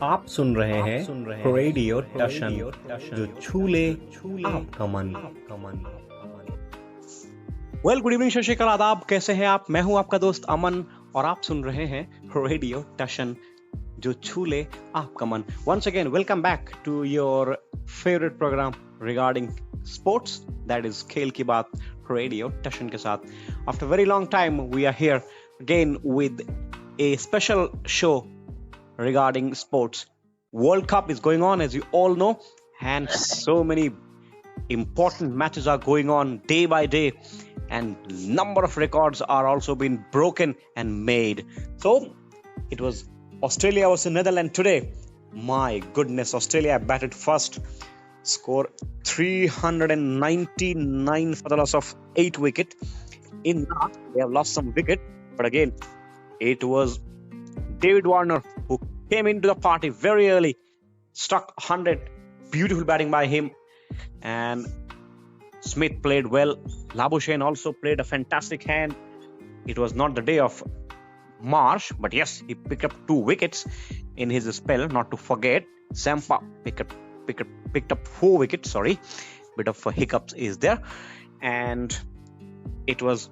आप सुन रहे हैं रेडियो टशन, जो छूले आपका मन। वेल, गुड इवनिंग, शशि कल, आदाब, कैसे हैं आप? मैं हूं आपका दोस्त अमन और आप सुन रहे हैं रेडियो टशन, जो छूले आपका मन। Once again welcome back to your favourite program regarding sports, that is खेल की बात, रेडियो टशन के साथ। After very long time we are here again with a special show regarding sports. World Cup is going on, as you all know, and so many important matches are going on day by day, and number of records are also being broken and made. So it was Australia versus Netherlands today. My goodness, Australia batted first, score 399 for the loss of 8 wicket. In that, they have lost some wicket, but again, it was David Warner who came into the party very early, struck 100, beautiful batting by him, and Smith played well. Labuschagne also played a fantastic hand. It was not the day of Marsh, but yes, he picked up 2 wickets in his spell, not to forget. Zampa picked up 4 wickets, bit of hiccups is there, and it was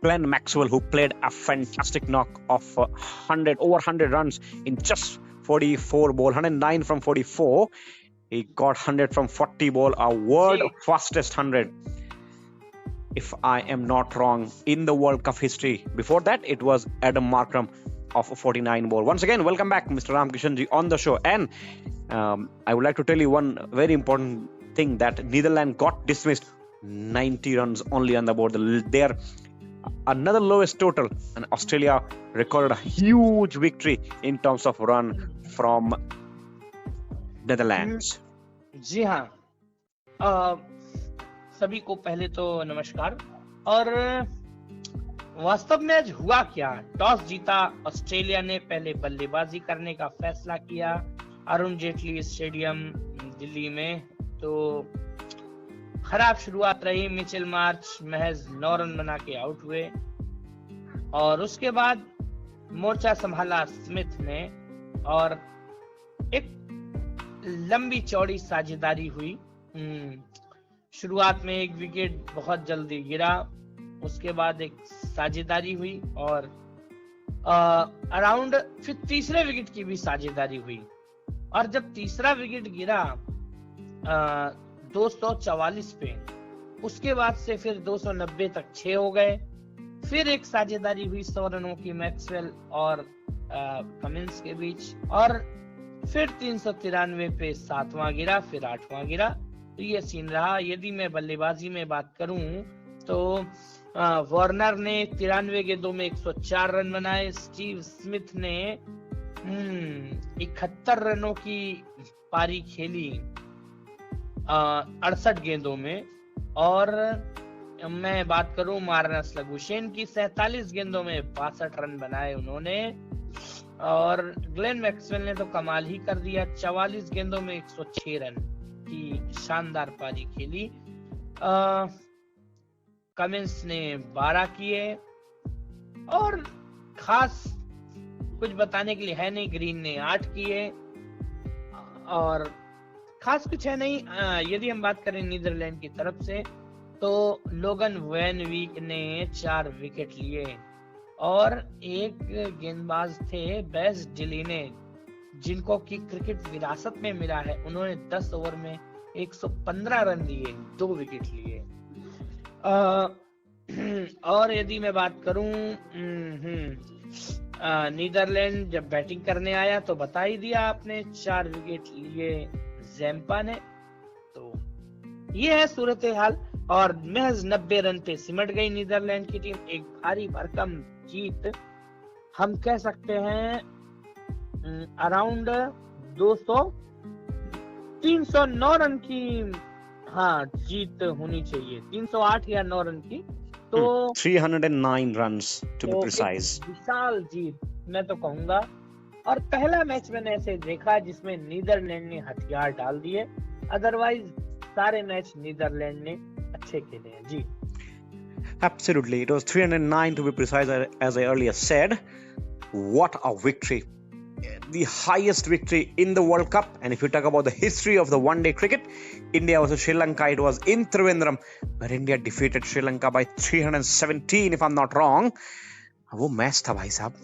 Glenn Maxwell who played a fantastic knock of over 100 runs in just 44 ball, 109 from 44. He got 100 from 40 ball, a world fastest 100, if I am not wrong, in the World Cup history. Before that, it was Adam Markram of 49 ball. Once again, welcome back, Mr. Ramkishanji, on the show. And I would like to tell you one very important thing, that Netherlands got dismissed, 90 runs only on the board. Their another lowest total, and Australia recorded a huge victory in terms of run from Netherlands. जी हाँ, सभी को पहले तो नमस्कार। और वास्तव में आज हुआ क्या? टॉस जीता ऑस्ट्रेलिया ने, पहले बल्लेबाजी करने का फैसला किया अरुण जेटली स्टेडियम दिल्ली में। तो खराब शुरुआत रही, मिचेल मार्च महज 9 रन बना के आउट हुए, और उसके बाद मोर्चा संभाला स्मिथ ने, और एक लंबी चौड़ी साझेदारी हुई। शुरुआत में एक विकेट बहुत जल्दी गिरा, उसके बाद एक साझेदारी हुई, और अराउंड फिर तीसरे विकेट की भी साझेदारी हुई, और जब तीसरा विकेट गिरा 244 पे, उसके बाद से फिर 290 तक 6 हो गए। फिर एक साझेदारी हुई 100 रनों की मैक्सवेल और कमिंस के बीच, और फिर 393 पे 7वां गिरा, फिर 8वां गिरा। तो ये सीन रहा। यदि मैं बल्लेबाजी में बात करूं तो वार्नर ने 93 गेंदों में 104 रन बनाए। स्टीव स्मिथ ने 71 रनों की पारी खेली 68 गेंदों में, और मैं बात करूं मार्नस लबुशेन की, 47 गेंदों में 62 रन बनाए उन्होंने, और ग्लेन मैक्सवेल ने तो कमाल ही कर दिया, 44 गेंदों में 106 रन की शानदार पारी खेली। कमिंस ने 12 किए, और खास कुछ बताने के लिए है नहीं। ग्रीन ने 8 किए, और खास कुछ है नहीं। यदि हम बात करें नीदरलैंड की तरफ से, तो लोगन वैन वीक ने 4 विकेट लिए, और एक गेंदबाज थे बेस डिलीने, जिनको की क्रिकेट विरासत में मिला है। उन्होंने 10 ओवर में 115 रन दिए, 2 विकेट लिए। और यदि मैं बात करूं, नीदरलैंड जब बैटिंग करने आया तो बता ही दिया आपने, 4 विकेट लिए ज़ैम्पा ने। तो ये है सूरत हाल, और महज 90 रन पे सिमट गई नीदरलैंड की टीम। एक भारी भरकम जीत, हम कह सकते हैं अराउंड 309 रन की, हाँ, जीत होनी चाहिए, 308 या 9 रन की। तो 309 runs to be precise. विशाल जीत मैं तो कहूंगा। और पहला मैच मैंने ऐसे देखा जिसमें नीदरलैंड ने हथियार डाल दिए, अदरवाइज सारे मैच नीदरलैंड ने अच्छे खेले हैं। जी, Absolutely, it was 309 to be precise, as I earlier said. What a victory! the highest victory in the World Cup. And if you talk about the history of the one-day cricket, India versus Sri Lanka, it was in Trivandrum, where India defeated Sri Lanka by 317, if I'm not wrong. वो match था भाई साहब,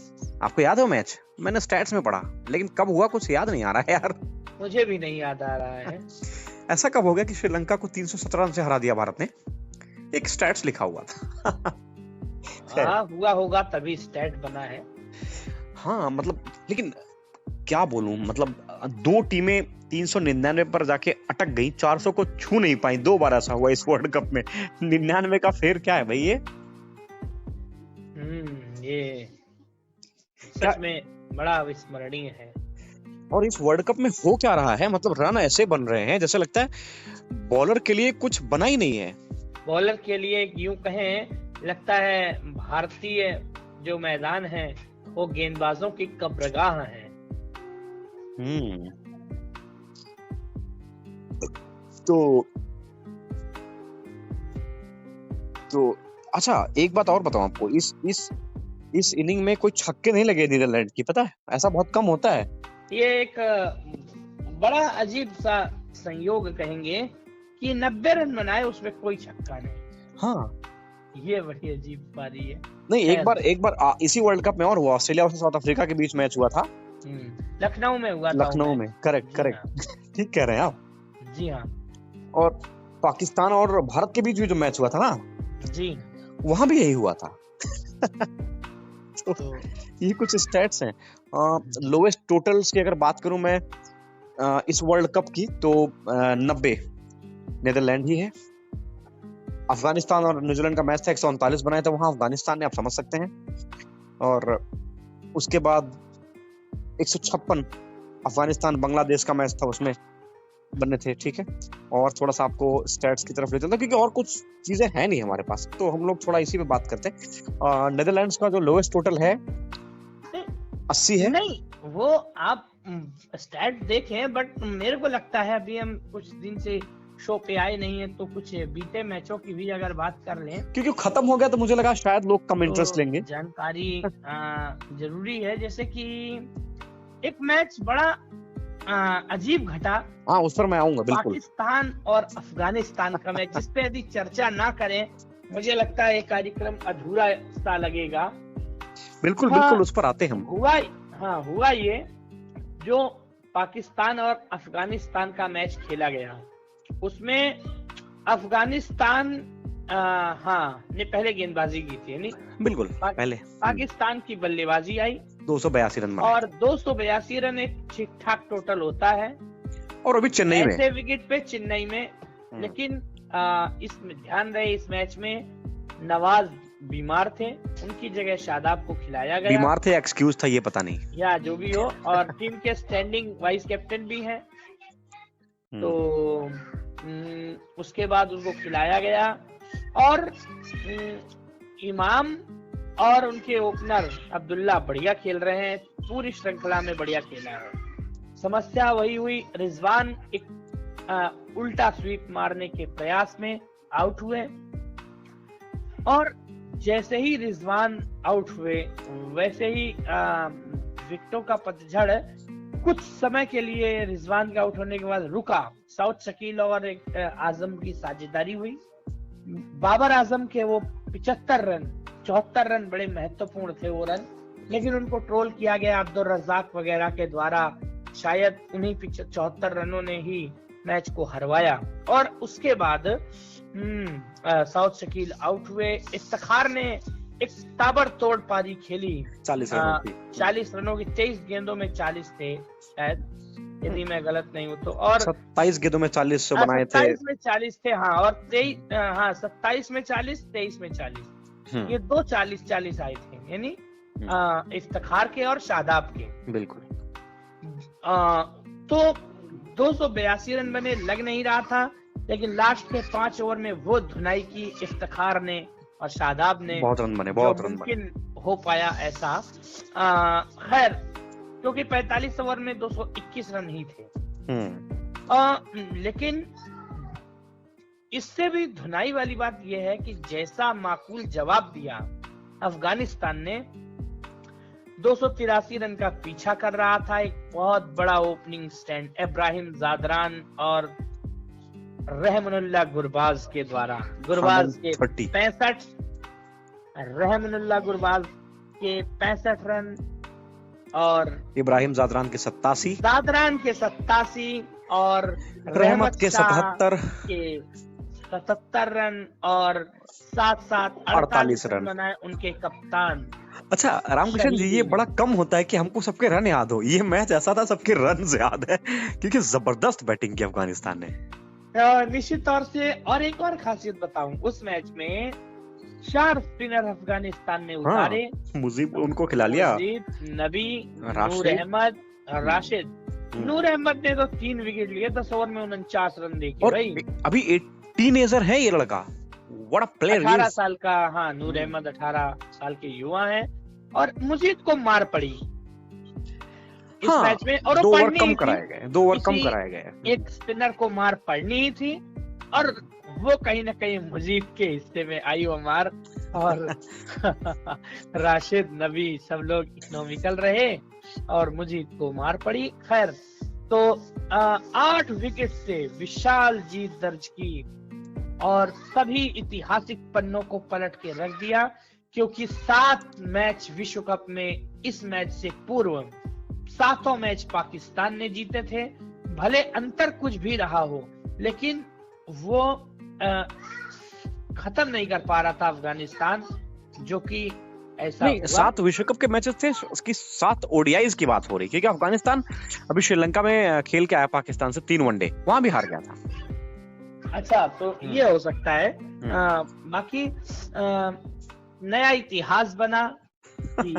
आपको याद है वो match? मैंने stats में पढ़ा, लेकिन कब हुआ कुछ याद नहीं आ रहा है यार। मुझे भी नहीं याद आ रहा है। ऐसा कब हो गया कि श्रीलंका को 317 रन से हरा दिया भारत ने? एक स्टैट्स लिखा हुआ था। हाँ, हुआ होगा तभी स्टैट बना है। हाँ मतलब, लेकिन क्या बोलूं, मतलब दो टीमें 399 पर जाके अटक गई, 400 को छू नहीं पाई। 2 बार ऐसा हुआ इस वर्ल्ड कप में। 99 का फेर क्या है भाई ये सच में बड़ा अविस्मरणीय है। और इस वर्ल्ड कप में हो क्या रहा है, मतलब रन ऐसे बन रहे हैं जैसे लगता है बॉलर के लिए कुछ बना ही नहीं है। बॉलर के लिए यूं कहें, लगता है भारतीय जो मैदान है वो गेंदबाजों की कब्रगाह है। तो अच्छा, एक बात और बताऊं आपको, इस इनिंग में कोई छक्के नहीं लगे नीदरलैंड की, पता है? ऐसा बहुत कम होता है। ये एक बड़ा अजीब सा संयोग कहेंगे कि 90 रन बनाए, उसमें कोई छक्का नहीं। हाँ, ये बड़ी अजीब पारी है। नहीं, एक बार इसी वर्ल्ड कप में और हुआ, ऑस्ट्रेलिया और साउथ अफ्रीका के बीच मैच हुआ था। लखनऊ में हुआ था। लखनऊ में, करेक्ट। ठीक कह रहे हैं आप। जी हाँ। और पाकिस्तान और भारत के बीच भी जो मैच हुआ था ना जी, वहां भी यही हुआ था। तो ये कुछ स्टैट्स हैं। लोएस्ट टोटल्स की अगर बात करूं मैं इस वर्ल्ड कप की, तो 90 नीदरलैंड ही है। अफगानिस्तान और न्यूजीलैंड का मैच था, 139 बनाए थे वहां अफगानिस्तान ने, आप समझ सकते हैं। और उसके बाद 156 अफगानिस्तान बांग्लादेश का मैच था, उसमें बने थे। ठीक है, और थोड़ा सा आपको स्टैट्स की तरफ ले चलता, क्योंकि और कुछ चीजें हैं नहीं हमारे पास, तो हम लोग थोड़ा इसी पे बात करते हैं। नीदरलैंड्स का जो लोएस्ट टोटल है 80 है। नहीं, वो आप स्टैट देखें, बट मेरे को लगता है अभी हम कुछ दिन से शो पे आए नहीं है, तो कुछ बीते मैचों की भी अगर बात कर लें, क्योंकि खत्म हो गया तो मुझे लगा शायद लोग कम इंटरेस्ट लेंगे। जानकारी जरूरी है। जैसे कि एक मैच बड़ा अजीब घटा। हाँ, उस पर मैं आऊंगा बिल्कुल। पाकिस्तान और अफगानिस्तान का मैच, जिसपे यदि चर्चा ना करें मुझे लगता है ये कार्यक्रम अधूरा सा लगेगा। बिल्कुल बिल्कुल, उस पर आते हैं हम। हुआ ये, जो पाकिस्तान और अफगानिस्तान का मैच खेला गया, उसमें अफगानिस्तान ने पहले गेंदबाजी की थी, नहीं? बिल्कुल, पहले पाकिस्तान की बल्लेबाजी आई, 282 रन मारे, और 282 रन एक ठीक ठाक टोटल होता है। और अभी चेन्नई में, ऐसे विकेट पे चेन्नई में। लेकिन इसमें ध्यान रहे, इस मैच में नवाज बीमार थे, उनकी जगह शादाब को खिलाया गया। बीमार थे, एक्सक्यूज था, ये पता नहीं, या जो भी हो। और टीम के स्टैंडिंग वाइस कैप्टन भी हैं, तो उसके बाद उनको खिलाया गया। और इमाम और उनके ओपनर अब्दुल्ला बढ़िया खेल रहे हैं, पूरी श्रृंखला में बढ़िया खेला है। समस्या वही हुई, रिजवान एक उल्टा स्वीप मारने के प्रयास में आउट हुए, और जैसे ही रिजवान आउट हुए वैसे ही विकेटों का पतझड़ कुछ समय के लिए रिजवान के आउट होने के बाद रुका। साउथ शकील और एक आजम की साझेदारी हुई। बाबर आजम के वो 75 रन, 74 रन बड़े महत्वपूर्ण थे वो रन, लेकिन उनको ट्रोल किया गया अब्दुल रज्जाक वगैरह के द्वारा। शायद उन्हीं 74 रनों ने ही मैच को हरवाया। और उसके बाद साउथ शकील आउट हुए। इफ्तिखार ने एक ताबड़तोड़ पारी खेली, 40 रनों की 23 गेंदों में 40 थे शायद, यदि मैं गलत नहीं हूँ तो। और 27 गेंदों में 40 बनाए थे। 27 में 40 थे, हाँ। और 27 में 40, 23 में 40, ये दो 40 आए थे, यानी इफ्तिखार के और शादाब के। बिल्कुल। तो 282 रन बने, लग नहीं रहा था, लेकिन लास्ट के 5 ओवर में वो धुनाई की इफ्तिखार ने और शादाब ने, बहुत रन बने, बहुत रन बने, हो पाया ऐसा। खैर, क्योंकि 45 ओवर में 221 रन ही थे। लेकिन इससे भी धुनाई वाली बात यह है कि जैसा माकूल जवाब दिया अफगानिस्तान ने, 283 रन का पीछा कर रहा था। एक बहुत बड़ा ओपनिंग स्टैंड इब्राहिम जादरान और रहमानुल्लाह गुरबाज के द्वारा। गुरबाज के 65, रहमानुल्लाह गुरबाज के 65 रन और इब्राहिम जादरान के 87 और रहमत के 77 के 77 रन और साथ 48 रन बनाए उनके कप्तान। अच्छा रामकिशन जी, ये बड़ा कम होता है कि हमको सबके रन याद हो। ये मैच ऐसा था सबके रन याद है, क्योंकि जबरदस्त बैटिंग की अफगानिस्तान ने। निश्चित तौर से। और एक और खासियत बताऊं, उस मैच में 4 स्पिनर अफगानिस्तान ने उतारे। मुजीब उनको खिला लिया, नबी, नूर अहमद और राशिद। नूर अहमद ने तो 3 विकेट लिए, 10 ओवर में 49 रन देखे भाई। अभी 18 है ये लड़का, व्हाट अ प्लेयर। 18 साल का, हाँ, नूर अहमद 18 साल के युवा हैं। और मुजीद को मार पड़ी इस मैच में, और 2 ओवर कम कराए गए। एक स्पिनर को मार पड़नी ही थी, और वो कहीं ना कहीं मुजीब के हिस्से में आई वो मार। और राशिद, नबी सब लोग इकोनॉमिकल रहे और मुजीब को मार पड़ी। खैर, तो 8 विकेट से विशाल जीत दर्ज की और सभी ऐतिहासिक पन्नों को पलट के रख दिया, क्योंकि 7 मैच विश्व कप में इस मैच से पूर्व 7 मैच पाकिस्तान ने जीते थे। भले अंतर कुछ भी रहा हो, लेकिन वो खत्म नहीं कर पा रहा था अफगानिस्तान, जो कि ऐसा नहीं। 7 विश्व कप के मैचेस थे, उसकी 7 ओडीआईज की बात हो रही, क्योंकि अफगानिस्तान अभी श्रीलंका में खेल के आया पाकिस्तान से 3 वनडे, वहां भी हार गया था। अच्छा, तो ये हो सकता है। बाकी नया इतिहास बना कि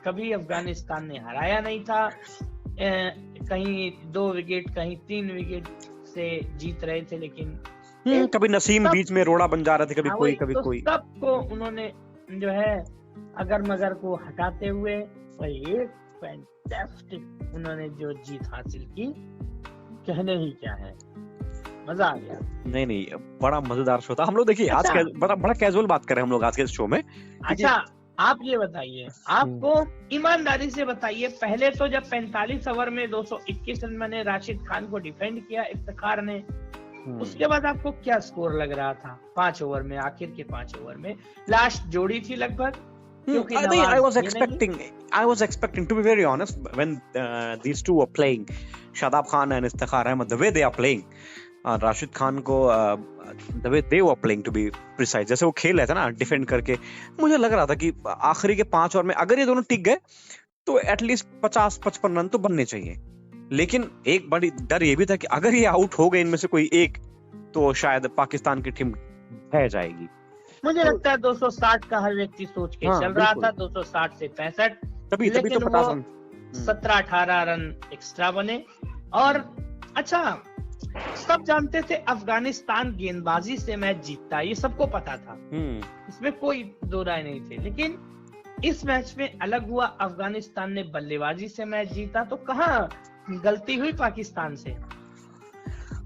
कभी अफगानिस्तान ने हराया नहीं था। कहीं 2 विकेट, कहीं 3 विकेट से जीत रहे थे, लेकिन कभी नसीम बीच में रोड़ा बन जा रहे थे, कभी कोई कभी तो कोई। सबको उन्होंने जो है अगर मगर को हटाते हुए एक फैंटास्टिक उन्होंने जो जीत हासिल की, कहने ही क्या है, मजा आ गया। नहीं, बड़ा मजेदार शो था। हम लोग देखिए आज बड़ा कैजुअल बात कर रहे हैं हम लोग आज के इस शो में। अच्छा, आप ये बताइए, आपको ईमानदारी से बताइए, पहले तो जब 45 ओवर में 221 रन मैंने राशिद खान को डिफेंड किया इफ्तिखार ने, उसके बाद आपको क्या स्कोर लग रहा था 5 ओवर में? आखिर के 5 ओवर में लास्ट जोड़ी थी लगभग, क्योंकि I was expecting to be very honest when these two were playing, Shadab Khan and Iftikhar Ahmed, the way they are playing, Rashid Khan को the way they were playing to be precise, जैसे वो खेल रहे थे ना डिफेंड करके, मुझे लग रहा था कि आखिरी के 5 ओवर में अगर ये दोनों टिक गए तो एटलीस्ट 50-55 रन तो बनने चाहिए। लेकिन एक बड़ी डर ये भी था कि अगर ये आउट हो गए इनमें से कोई एक, तो शायद पाकिस्तान की टीम बह जाएगी। मुझे लगता है 260 का हर व्यक्ति सोच के चल रहा था, 260 से 65, तभी तो 50 रन, 17-18 रन एक्स्ट्रा बने। और अच्छा, सब जानते थे अफगानिस्तान गेंदबाजी से मैच जीतता, ये सबको पता था, इसमें कोई दो राय नहीं थे। लेकिन इस मैच में अलग हुआ, अफगानिस्तान ने बल्लेबाजी से मैच जीता। तो कहाँ गलती हुई पाकिस्तान से?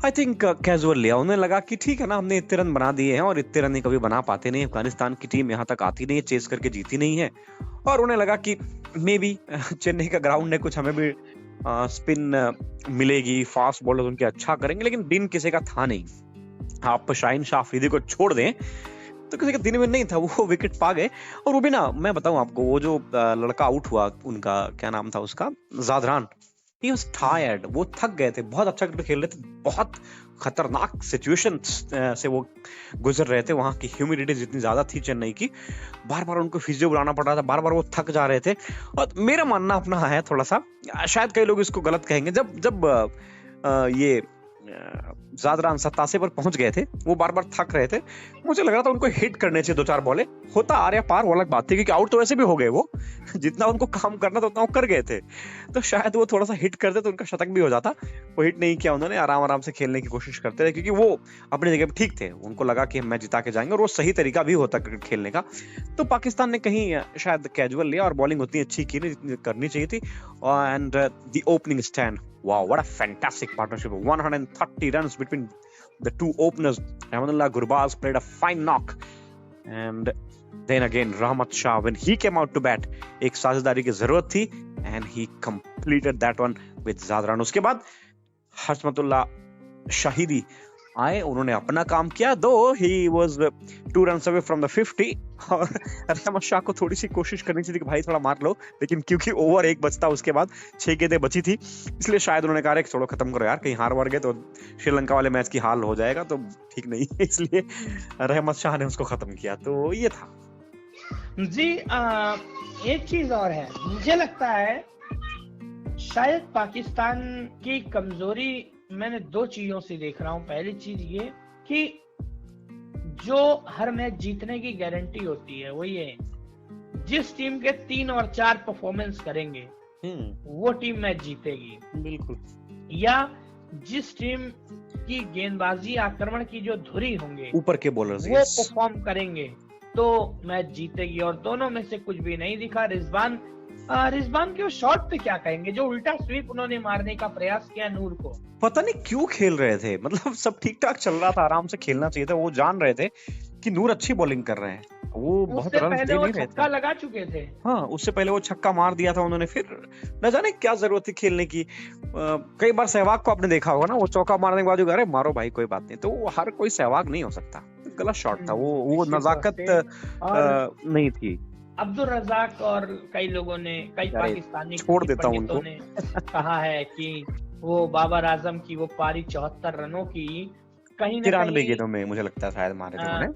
आई थिंक कैजुअल लिया, उन्हें लगा कि ठीक है ना, हमने इतने रन बना दिए हैं और इतने रन कभी बना पाते नहीं, अफगानिस्तान की टीम यहाँ तक आती नहीं है, चेस करके जीती नहीं है। और उन्हें लगा कि मे बी चेन्नई का ग्राउंड है, कुछ हमें भी स्पिन मिलेगी, फास्ट बॉलर उनके अच्छा करेंगे। लेकिन दिन किसी का था नहीं। आप शाहीन शाह अफरीदी को छोड़ दें तो किसी का दिन में नहीं था, वो विकेट पा गए। और वो भी ना, मैं बताऊं आपको, वो जो लड़का आउट हुआ, उनका क्या नाम था उसका, जादरान, he was tired, वो थक गए थे, बहुत अच्छा क्रिकेट खेल रहे थे, बहुत खतरनाक सिचुएशन से वो गुजर रहे थे, वहां की ह्यूमिडिटी जितनी ज्यादा थी चेन्नई की, बार बार उनको फिजियो बुलाना पड़ रहा था, बार बार वो थक जा रहे थे। और मेरा मानना अपना है थोड़ा सा, शायद कई लोग इसको गलत कहेंगे, जब ये जादरान 87 पर पहुंच गए थे, वो बार बार थक रहे थे, मुझे लग रहा था उनको हिट करने चाहिए 2-4 बॉले, होता आ रहा पार वो अलग बात थी, क्योंकि आउट तो वैसे भी हो गए, वो जितना उनको काम करना था उतना वो कर गए थे, तो शायद वो थोड़ा सा हिट करते तो उनका शतक भी हो जाता। वो हिट नहीं किया उन्होंने, आराम से खेलने की कोशिश करते रहे, क्योंकि वो अपनी जगह पर ठीक थे, उनको लगा कि मैच जिता के जाएंगे, और वो सही तरीका भी होता क्रिकेट खेलने का। तो पाकिस्तान ने कहीं शायद कैजुअल लिया और बॉलिंग उतनी अच्छी की नहीं जितनी करनी चाहिए थी। And the opening stand, wow, what a fantastic partnership, 130 runs between the two openers. Rahmanullah Gurbaz played a fine knock, and Then again, Rahmat Shah, when he came out to bat, एक साझेदारी की जरूरत थी and he completed that one with ज़्यादा run. उसके बाद हशमतुल्लाह शाहिदी आए, उन्होंने अपना काम किया, दो he was 2 runs away from the 50, और रहमत शाह को थोड़ी सी कोशिश करनी चाहिए कि भाई थोड़ा मार लो, लेकिन क्योंकि ओवर एक बचता उसके बाद 6 गेंदें बची थी, इसलिए शायद उन्होंने कहा छोड़ो खत्म करो यार, कहीं हार वार गए तो श्रीलंका वाले मैच की हाल हो जाएगा तो ठीक नहीं है, इसलिए रहमत शाह ने उसको खत्म किया। तो ये था जी। एक चीज और है, मुझे लगता है शायद पाकिस्तान की कमजोरी मैंने 2 चीजों से देख रहा हूँ। पहली चीज ये कि जो हर मैच जीतने की गारंटी होती है वो ये, जिस टीम के 3 और 4 परफॉर्मेंस करेंगे वो टीम मैच जीतेगी। बिल्कुल। या जिस टीम की गेंदबाजी आक्रमण की जो धुरी होंगे ऊपर के बॉलर्स वो परफॉर्म करेंगे तो मैच जीतेगी, और दोनों में से कुछ भी नहीं दिखा। रिजवान के शॉट पे क्या कहेंगे, जो उल्टा स्वीप उन्होंने मारने का प्रयास किया नूर को, पता नहीं क्यों खेल रहे थे, मतलब सब ठीक ठाक चल रहा था, आराम से खेलना चाहिए था, वो जान रहे थे कि नूर अच्छी बॉलिंग कर रहे हैं, वो बहुत रन दे नहीं रहे थे, लगा चुके थे। हाँ, उससे पहले वो छक्का मार दिया था उन्होंने, फिर न जाने क्या जरूरत थी खेलने की। कई बार सहवाग को आपने देखा होगा ना, वो चौका मारने के बाद अरे मारो भाई कोई बात नहीं, तो वो हर कोई सहवाग नहीं हो सकता, गलत शॉट था वो नजाकत नहीं थी। अब्दुल रज़ाक और कई लोगों ने, कई पाकिस्तानी छोड़ देता हूं उनको ने कहा है कि वो बाबर आजम की वो पारी 74 रनों की कहीं 93 गेंदों में मुझे लगता है शायद मारे थे उन्होंने।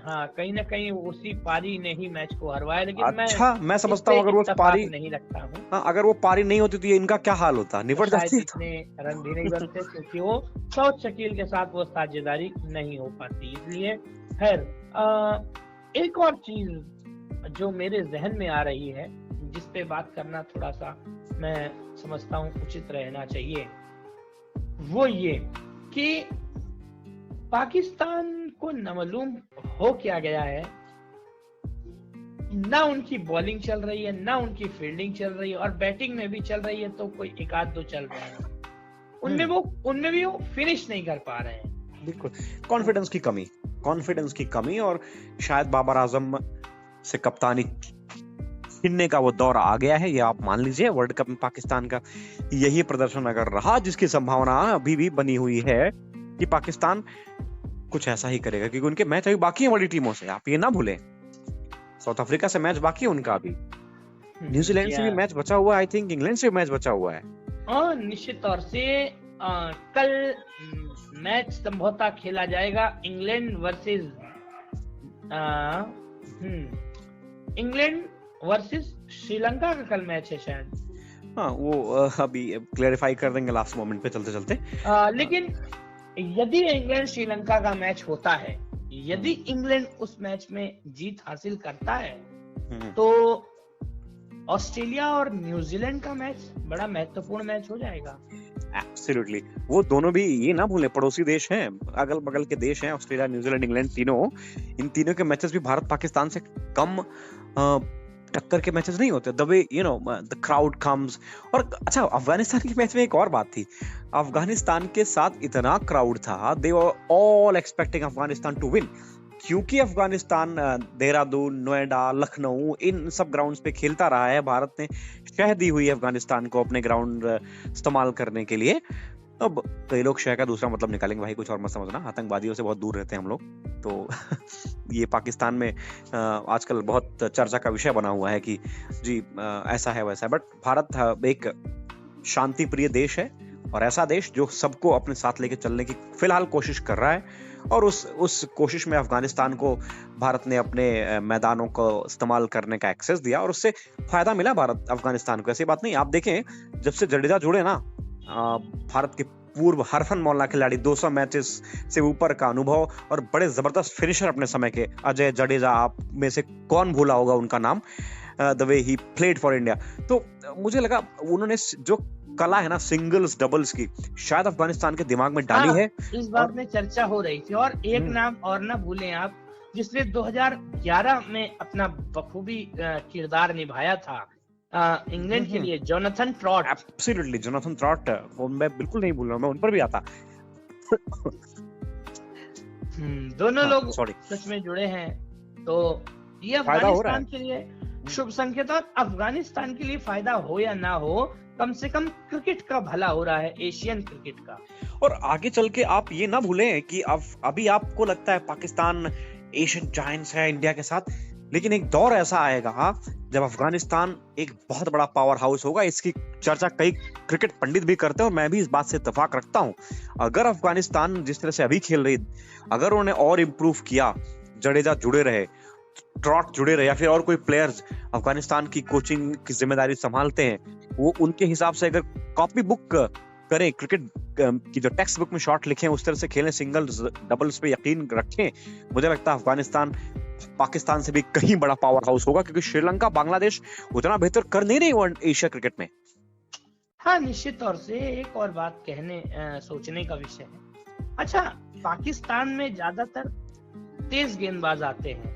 हाँ, कहीं ना कहीं उसी पारी ने ही मैच को हरवाया, लेकिन अच्छा, मैं समझता हूँ अगर वो पारी नहीं रखता हूँ। हाँ, अगर वो पारी नहीं होती तो ये इनका क्या हाल होता, निपट जाते इतने रन भी नहीं बनते, क्योंकि वो सऊद शकील के साथ वो साझेदारी नहीं हो पाती, इसलिए। खैर, एक और चीज जो मेरे जहन में आ रही है, जिस पे बात करना थोड़ा सा मैं समझता हूँ उचित रहना चाहिए, वो ये कि पाकिस्तान को नामालूम हो क्या गया है, ना उनकी बॉलिंग चल रही है, ना उनकी फील्डिंग चल रही है, और बैटिंग में भी चल रही है तो कोई 1-2 चल रहा है, उनमें भी वो फिनिश नहीं कर पा रहे हैं। बिल्कुल, कॉन्फिडेंस की कमी, और शायद बाबर आजम से कप्तानी छीनने का वो दौर आ गया है, ये आप मान लीजिए। वर्ल्ड कप में पाकिस्तान का यही प्रदर्शन अगर रहा, जिसकी संभावना अभी भी बनी हुई है कि पाकिस्तान कुछ ऐसा ही करेगा, क्योंकि उनके मैच अभी बाकी हैं बड़ी टीमों से, आप ये ना भूलें। साउथ अफ्रीका से मैच बाकी है उनका, अभी न्यूजीलैंड से भी मैच बचा हुआ है, आई थिंक इंग्लैंड से भी मैच बचा हुआ है। निश्चित तौर से कल मैच संभवतः खेला जाएगा इंग्लैंड वर्सेस श्रीलंका का कल मैच है शायद। हाँ, वो अभी क्लैरिफाई कर देंगे लास्ट मोमेंट पे चलते चलते। लेकिन यदि इंग्लैंड श्रीलंका का मैच होता है, यदि इंग्लैंड उस मैच में जीत हासिल करता है, तो ऑस्ट्रेलिया और न्यूजीलैंड का मैच बड़ा महत्वपूर्ण मैच हो जाएगा। एब्सोल्युटली, वो दोनों भी ये ना भूलें पड़ोसी देश हैं, अगल बगल के देश हैं, ऑस्ट्रेलिया, न्यूजीलैंड, इंग्लैंड, तीनों। इन तीनों के मैचेस भी भारत पाकिस्तान से कम टक्कर के मैचेस नहीं होते। The way the crowd comes. और अच्छा, अफगानिस्तान के मैच में एक और बात थी, अफगानिस्तान के साथ इतना क्राउड था, they were all expecting Afghanistan to win, क्योंकि अफगानिस्तान देहरादून, नोएडा, लखनऊ, इन सब ग्राउंड्स पे खेलता रहा है। भारत ने शह दी हुई है अफगानिस्तान को अपने ग्राउंड इस्तेमाल करने के लिए। अब कई लोग शह का दूसरा मतलब निकालेंगे, भाई कुछ और मत समझना, आतंकवादियों से बहुत दूर रहते हैं हम लोग, तो ये पाकिस्तान में आजकल बहुत चर्चा का विषय बना हुआ है कि जी ऐसा है वैसा है। बट भारत एक शांति प्रिय देश है, और ऐसा देश जो सबको अपने साथ लेके चलने की फिलहाल कोशिश कर रहा है, और उस कोशिश में अफगानिस्तान को भारत ने अपने मैदानों को इस्तेमाल करने का एक्सेस दिया, और उससे फायदा मिला भारत अफगानिस्तान को। ऐसी बात नहीं, आप देखें जब से जडेजा जुड़े ना, भारत के पूर्व हरफन मौला खिलाड़ी, 200 मैचेस से ऊपर का अनुभव और बड़े जबरदस्त फिनिशर अपने समय के, अजय जडेजा, आप में से कौन भूला होगा उनका नाम, the way he played for India. तो मुझे लगा उन्होंने जो कला है ना सिंगल्स डबल्स की, शायद अफगानिस्तान के दिमाग में डाली है। इस बात में चर्चा हो रही थी, और एक नाम और ना भूलें आप, जिसने 2011 में अपना बखूबी किरदार निभाया था इंग्लैंड के लिए, Jonathan trout. Absolutely, Jonathan trout, वो मैं बिल्कुल नहीं भूल रहा हूं, मैं उन पर भी आता। दोनों लोग सच में जुड़े हैं, तो ये फायदा हो रहा अफगानिस्तान है। के लिए शुभ संकेत, और अफगानिस्तान के लिए फायदा हो या ना हो, कम से कम क्रिकेट का भला हो रहा है, एशियन क्रिकेट का। और आगे चल के आप ये ना भूलें कि अब अभी आपको लगता है पाकिस्तान एशियन जायंट्स है इंडिया के साथ, लेकिन एक दौर ऐसा आएगा जब अफगानिस्तान एक बहुत बड़ा पावर हाउस होगा। इसकी चर्चा कई क्रिकेट पंडित भी करते हैं और मैं भी इस बात से इत्तेफाक रखता हूं। अगर अफगानिस्तान जिस तरह से अभी खेल रही, अगर उन्होंने और इम्प्रूव किया, जडेजा जुड़े रहे, ट्रॉट जुड़े रहे, या फिर और कोई प्लेयर्स अफगानिस्तान की कोचिंग की जिम्मेदारी संभालते हैं, वो उनके हिसाब से अगर कॉपी बुक करें, क्रिकेट की जो टेक्स्ट बुक में शॉट लिखे हैं उस तरह से खेलें, सिंगल्स डबल्स पे यकीन रखें, मुझे लगता है अफगानिस्तान पाकिस्तान से भी कहीं बड़ा पावर हाउस होगा, क्योंकि श्रीलंका बांग्लादेश उतना बेहतर कर नहीं रही एशिया क्रिकेट में। हाँ, निश्चित तौर से एक और बात सोचने का विषय है। अच्छा, पाकिस्तान में ज्यादातर तेज गेंदबाज आते हैं,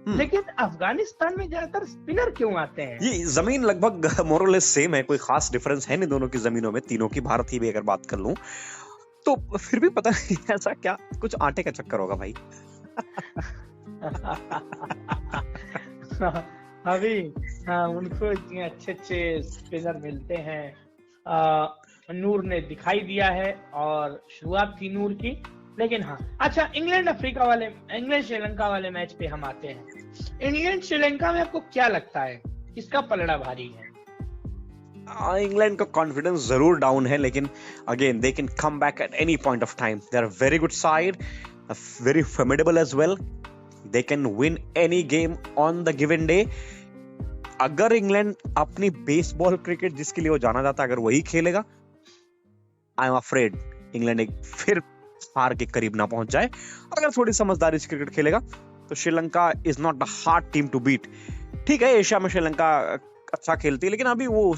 लेकिन अफगानिस्तान में ज्यादातर स्पिनर क्यों आते हैं? ये जमीन लगभग मोरलेस सेम है, कोई खास डिफरेंस है नहीं दोनों की जमीनों में, तीनों की। भारत की भी अगर बात कर लूं तो फिर भी पता नहीं ऐसा क्या, कुछ आटे का चक्कर होगा भाई। अभी उनको इतने अच्छे स्पिनर मिलते हैं। नूर ने दिखाई दिया है और शुरुआत थी नूर की, लेकिन हाँ। अच्छा, इंग्लैंड श्रीलंका वाले मैच पे हम आते हैं। इंग्लैंड श्रीलंका में आपको क्या लगता है, किसका पलड़ा भारी है? इंग्लैंड का कॉन्फिडेंस जरूर डाउन है, लेकिन again they can come back at any point of time. They are very good side, very formidable as well. They can win any game on the given day. अगर England अपनी Bazball cricket जिसके लिए वो जाना जाता है अगर वही खेलेगा, आई एम अफ्रेड इंग्लैंड एक फिर हार के करीब ना पहुंच जाए। अगर थोड़ी समझदारी से क्रिकेट खेलेगा तो Sri Lanka is not the hard team to beat. ठीक है, एशिया में श्रीलंका अच्छा खेलती है, लेकिन अभी वो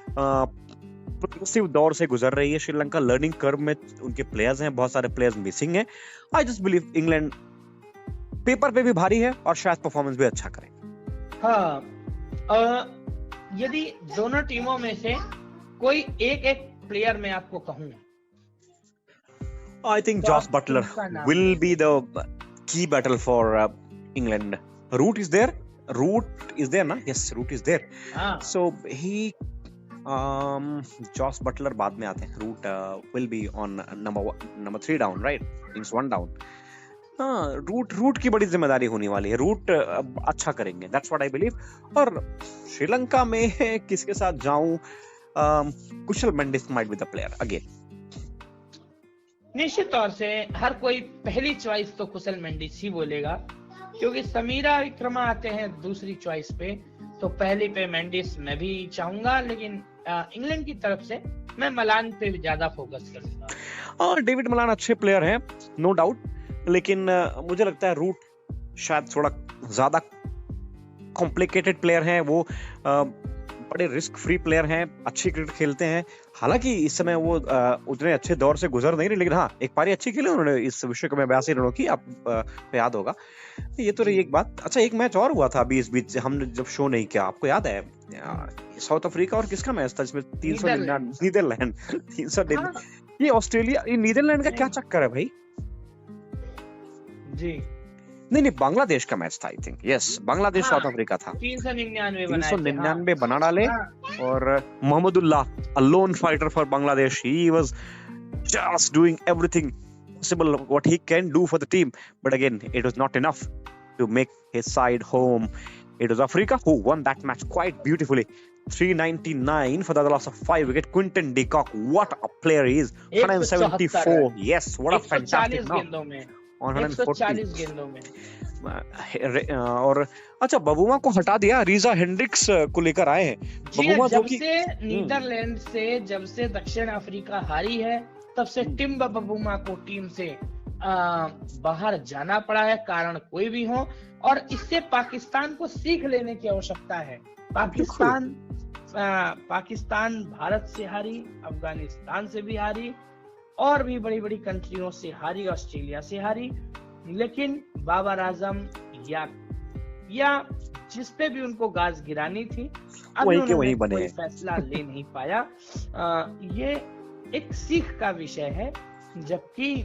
प्रोग्रेसिव दौर से गुजर रही है श्रीलंका। लर्निंग कर्व में उनके प्लेयर्स हैं, बहुत सारे प्लेयर्स मिसिंग हैं। I just believe England paper पे भी भारी है और शायद परफॉर्मेंस भी अच्छा करे। हाँ, यदि दोनों टीमों में से कोई एक प्लेयर मैं आपको कहूं, I think Josh Butler will be the key battle for England. Root is there. Na? Yes, Root is there. So Josh Butler बाद में आते हैं. Root will be on number 3 down, right? Means 1 down. Root की बड़ी जिम्मेदारी होने वाली है। रूट अच्छा करेंगे, that's what I believe. और श्रीलंका में किसके साथ जाऊं? कुशल Mendis might be the player again. निश्चित तौर से हर कोई पहली चॉइस तो कुशल मेंडिस ही बोलेगा, क्योंकि समीरा विक्रमा आते हैं दूसरी चॉइस पे, तो पहली पे मेंडिस मैं भी चाहूंगा, लेकिन इंग्लैंड की तरफ से मैं मलान पे ज्यादा फोकस करूंगा। और डेविड मलान अच्छे प्लेयर हैं, नो डाउट, लेकिन मुझे लगता है रूट शायद थोड़ा ज्यादा कॉम्प्लिकेटेड प्लेयर हैं। वो बड़े रिस्क फ्री प्लेयर हैं, अच्छी क्रिकेट खेलते हैं। हालांकि इस समय वो उतने अच्छे दौर से गुजर नहीं रहे, लेकिन हाँ, एक पारी अच्छी खेली उन्होंने इस विश्व कप में 82 रनों की, आपको याद होगा। ये तो रही एक बात। अच्छा, एक मैच और हुआ था अभी इस बीच, हमने जब शो नहीं किया, आपको याद है? साउथ अफ्रीका और किसका मैच था जिसमें 399 नीदरलैंड 300। ये ऑस्ट्रेलिया, ये नीदरलैंड का क्या चक्कर है भाई? जी नहीं, बांग्लादेश का मैच था, I think. Yes, Bangladesh south Africa था। 399 बना डाले। और Mahmudullah, a lone fighter for Bangladesh, he was just doing everything possible what he can do for the team, but again it was not enough to make his side home. It was Africa who won that match quite beautifully, 399 for the loss of 5 wicket. Quinton de Kock, what a player he is. 174, yes, what a fantastic knock. 140 गेंदों में। और अच्छा, बबूमा को हटा दिया, Reeza Hendricks को लेकर आए हैं। बबूमा जब से नीदरलैंड से, जब से दक्षिण अफ्रीका हारी है, तब से टिम्बा बबूमा को टीम से बाहर जाना पड़ा है, कारण कोई भी हो। और इससे पाकिस्तान को सीख लेने की आवश्यकता है। पाकिस्तान भारत से हारी, अफगानिस्तान से भी हारी, और भी बड़ी बड़ी कंट्रियों से हारी, ऑस्ट्रेलिया से हारी, लेकिन बाबर आजम या जिस पे भी उनको गाज गिरानी थी, अब उन्होंने कोई फैसला ले नहीं पाया। ये एक सीख का विषय है, जबकि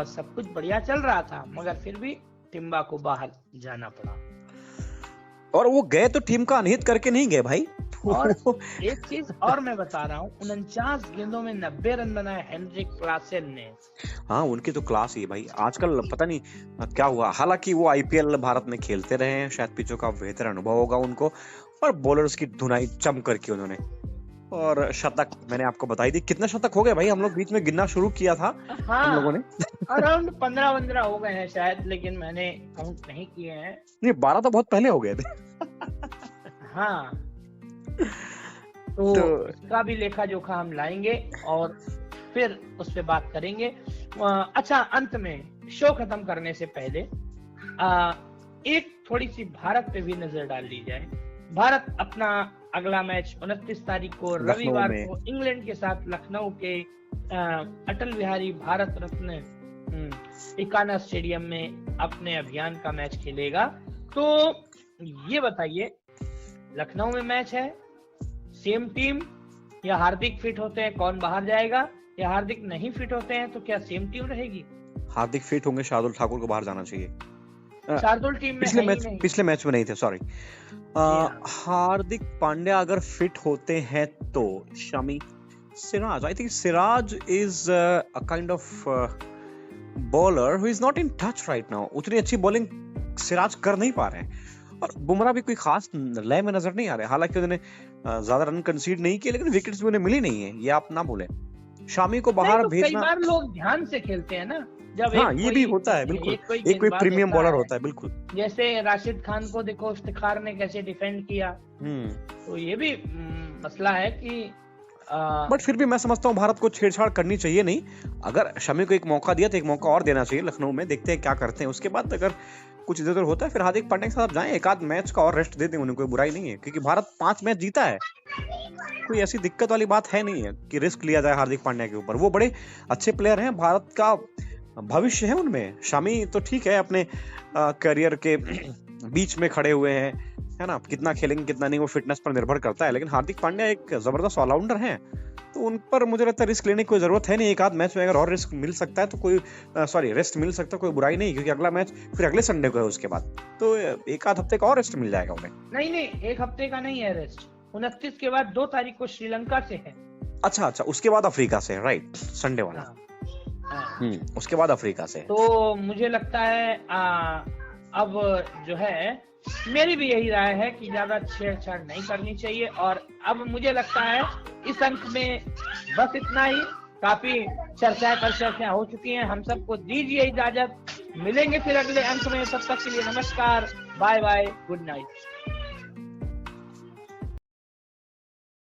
सब कुछ बढ़िया चल रहा था, मगर फिर भी टिम्बा को बाहर जाना पड़ा। और वो गए तो टीम का अनहित करके नहीं गए भाई। और एक चीज और मैं बता रहा हूँ, 49 गेंदों में 90 रन बनाए हेनरिक क्लासेन ने। हाँ, उनकी तो क्लास ही है भाई। आजकल पता नहीं क्या हुआ, हालांकि वो आईपीएल भारत में खेलते रहे हैं, शायद पिचों का बेहतर अनुभव होगा उनको, और बॉलर्स की धुनाई चम करके उन्होंने। और शतक मैंने आपको बताई दी, कितने शतक हो गए भाई, हम लोग बीच में गिनना शुरू किया था हम लोगों ने। अराउंड 15 हो गए हैं शायद, लेकिन मैंने काउंट नहीं किए हैं। नहीं, 12 तो बहुत पहले हो गए थे। हाँ, तो इसका भी लेखा जोखा हम लाएंगे और फिर उस पे बात करेंगे। अच्छा, अंत में शो खत्म करने से पहले एक थोड़ी सी भारत पे भी नजर डाल ली जाए। भारत अपना अगला मैच 29 तारीख को रविवार को इंग्लैंड के साथ लखनऊ के अटल बिहारी भारत रत्न इकाना स्टेडियम में अपने अभियान का मैच खेलेगा। तो ये बताइए, लखनऊ में मैच है, सेम टीम, या हार्दिक फिट होते हैं कौन बाहर जाएगा, या हार्दिक नहीं फिट होते हैं तो क्या सेम टीम रहेगी? हार्दिक फिट होंगे, शार्दुल ठाकुर को बाहर जाना चाहिए। शार्दुल टीम में पिछले मैच में नहीं थे, सॉरी। हार्दिक पांड्या अगर फिट होते हैं तो Shami, Siraj, I think Siraj is a kind of bowler who is not in touch right now. उतनी अच्छी बॉलिंग सिराज कर नहीं पा रहे हैं, और बुमराह भी कोई खास लय में नजर नहीं आ रहे। हालांकि उन्होंने ज्यादा रन कंसीड नहीं किए, लेकिन विकेट्स भी उन्हें मिली नहीं है, ये आप ना बोले। शामी को बाहर भेजना, कई बार लोग ध्यान से खेलते हैं ना, जब हाँ, ये भी होता है बिल्कुल, एक कोई प्रीमियम बॉलर होता है, बिल्कुल। जैसे राशिद खान को देखो इफ्तिखार ने कैसे डिफेंड किया, तो ये भी मसला है कि बट फिर भी मैं समझता हूँ भारत को छेड़छाड़ करनी चाहिए नहीं। अगर शमी को एक मौका दिया तो एक मौका और देना चाहिए लखनऊ में, देखते हैं क्या करते हैं। उसके बाद अगर कुछ इधर उधर होता है फिर हार्दिक पांड्या के साथ जाएं, एक आध मैच का और रेस्ट दे दें उन्हें, कोई बुराई नहीं है, क्योंकि भारत 5 मैच जीता है। कोई ऐसी दिक्कत वाली बात है नहीं है कि रिस्क लिया जाए हार्दिक पांड्या के ऊपर। वो बड़े अच्छे प्लेयर हैं, भारत का भविष्य है उनमें। शमी तो ठीक है, अपने करियर के बीच में खड़े हुए हैं, है ना, कितना खेलेंगे कितना नहीं वो फिटनेस पर निर्भर करता है, लेकिन हार्दिक पांड्या एक जबरदस्त ऑलराउंडर हैं, तो उन पर मुझे लगता है रिस्क लेने की कोई जरूरत है नहीं। एक आध मैच में अगर और रिस्क मिल सकता है तो कोई रेस्ट मिल सकता है, कोई बुराई नहीं, क्योंकि अगला मैच फिर अगले संडे को है उसके बाद, तो एक आध हफ्ते का और रेस्ट मिल जाएगा उन्हें। नहीं, एक हफ्ते का नहीं है रेस्ट, 29 के बाद 2 तारीख को श्रीलंका से है। अच्छा, उसके बाद अफ्रीका से, राइट, संडे वाला। उसके बाद अफ्रीका से। तो मुझे लगता है अब जो है, मेरी भी यही राय है कि ज्यादा छेड़छाड़ नहीं करनी चाहिए। और अब मुझे लगता है इस अंक में बस इतना ही, काफी चर्चाएं हो चुकी हैं। हम सबको दीजिए इजाजत, मिलेंगे फिर अगले अंक में, तब तक के लिए नमस्कार, बाय बाय, गुड नाइट।